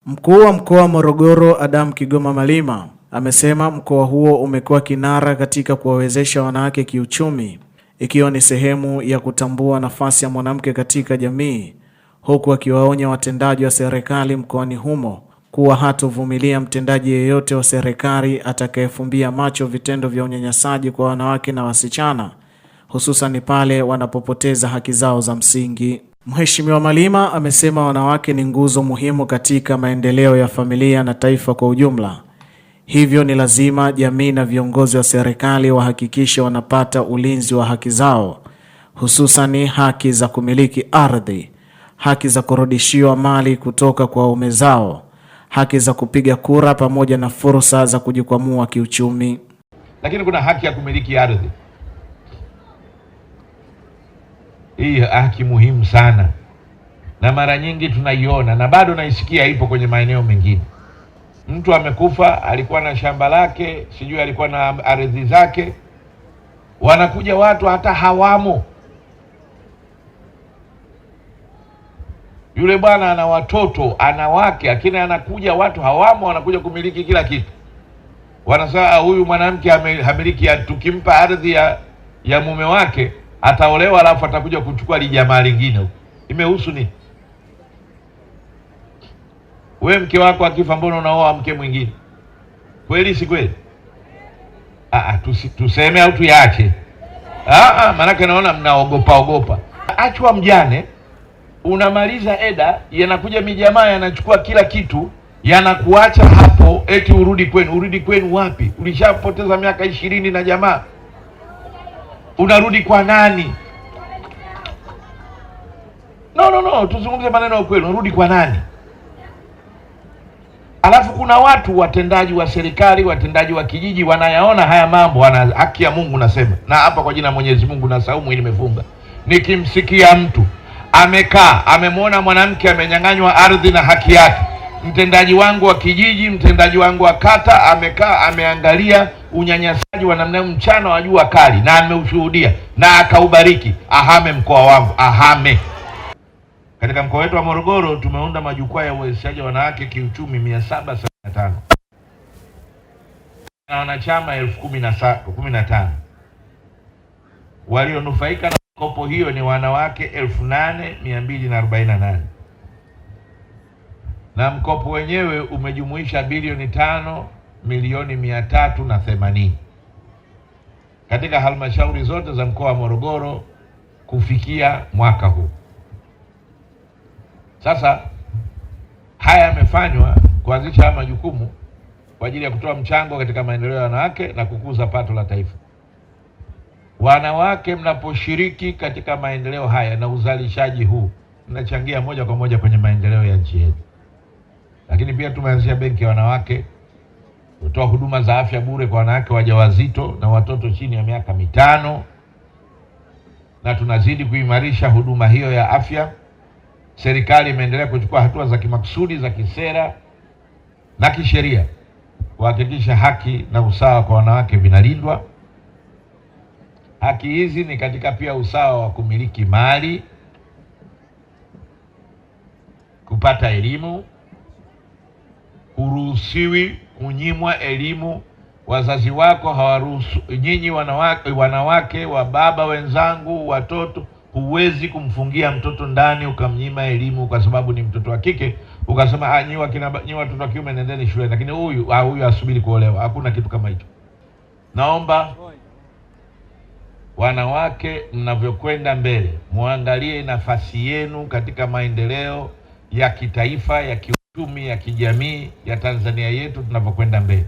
Mkuu wa Mkoa wa Morogoro Adam Kigoma Malima amesema mkoa huo umekuwa kinara katika kuwawezesha wanawake kiuchumi, ikiwa ni sehemu ya kutambua nafasi ya mwanamke katika jamii, huku akiwaonya watendaji wa serikali mkoani humo kuwa hatovumilia mtendaji yeyote wa serikali atakayefumbia macho vitendo vya unyanyasaji kwa wanawake na wasichana, hususan pale wanapopoteza haki zao za msingi. Mheshimiwa Malima amesema wanawake ni nguzo muhimu katika maendeleo ya familia na taifa kwa ujumla. Hivyo ni lazima jamii na viongozi wa serikali wahakikishe wanapata ulinzi wa haki zao, hususan haki za kumiliki ardhi, haki za kurudishiwa mali kutoka kwa waume zao, haki za kupiga kura pamoja na fursa za kujikwamua kiuchumi. Lakini kuna haki ya kumiliki ardhi. Hii haki muhimu sana, na mara nyingi tunaiona na bado naisikia ipo kwenye maeneo mengine. Mtu amekufa, alikuwa na shamba lake, sijui alikuwa na ardhi zake, wanakuja watu hata hawamo. Yule bwana ana watoto, ana wake, lakini anakuja watu hawamo, wanakuja kumiliki kila kitu. Wanasema huyu mwanamke hamiliki, tukimpa ardhi ya mume wake ataolewa, alafu atakuja kuchukua lijamaa lingine huko. Imehusu nini? Wewe mke wako akifa, mbona unaoa mke mwingine? Kweli si kweli? Tuseme au tuache? Maana naona mnaogopa. Achwa mjane, unamaliza eda, yanakuja mijamaa yanachukua kila kitu, yanakuacha hapo eti urudi kwenu. Urudi kwenu wapi? Ulishapoteza miaka 20 na jamaa. Unarudi kwa nani? No, tuzungumze maneno ya kweli. Unarudi kwa nani? Alafu kuna watu watendaji wa serikali, watendaji wa kijiji wanayaona haya mambo, wana haki ya Mungu nasema. Na hapa kwa jina Mwenyezi Mungu na saumu hii nimefunga. Nikimsikia mtu amekaa, amemwona mwanamke amenyang'anywa ardhi na haki yake, mtendaji wangu wa kijiji, mtendaji wangu wa kata amekaa ameangalia unyanyasaji wa namna mchana wa jua kali na ameushuhudia na akaubariki, ahame mkoa wangu, ahame. Katika mkoa wetu wa Morogoro tumeunda majukwaa ya uwezeshaji wa wanawake kiuchumi 775 na wanachama 1015. Walionufaika na mikopo hiyo ni wanawake 8248, na mkopo wenyewe umejumuisha bilioni 5,380,000 katika halmashauri zote za mkoa wa Morogoro kufikia mwaka huu. Sasa haya yamefanywa kuanzisha majukumu kwa ajili ya kutoa mchango katika maendeleo ya wanawake na kukuza pato la taifa. Wanawake mnaposhiriki katika maendeleo haya na uzalishaji huu, mnachangia moja kwa moja kwenye maendeleo ya nchi yetu. Lakini pia tumeanzisha benki ya wanawake, kutoa huduma za afya bure kwa wanawake wajawazito na watoto chini ya miaka 5, na tunazidi kuimarisha huduma hiyo ya afya. Serikali imeendelea kuchukua hatua za kimakusudi za kisera na kisheria kuhakikisha haki na usawa kwa wanawake vinalindwa. Haki hizi ni katika pia usawa wa kumiliki mali, kupata elimu. Huruhusiwi kunyimwa elimu. Wazazi wako hawaruhusu. Nyinyi wanawake wa baba wenzangu, watoto, huwezi kumfungia mtoto ndani ukamnyima elimu kwa sababu ni mtoto wa kike, ukasema nyi watoto wa kiume nendeni shule, lakini huyu asubiri kuolewa. Hakuna kitu kama hicho. Naomba wanawake mnavyokwenda mbele, muangalie nafasi yenu katika maendeleo ya kitaifa, ya kiuchumi, ya kijamii ya Tanzania yetu tunavyokwenda mbele.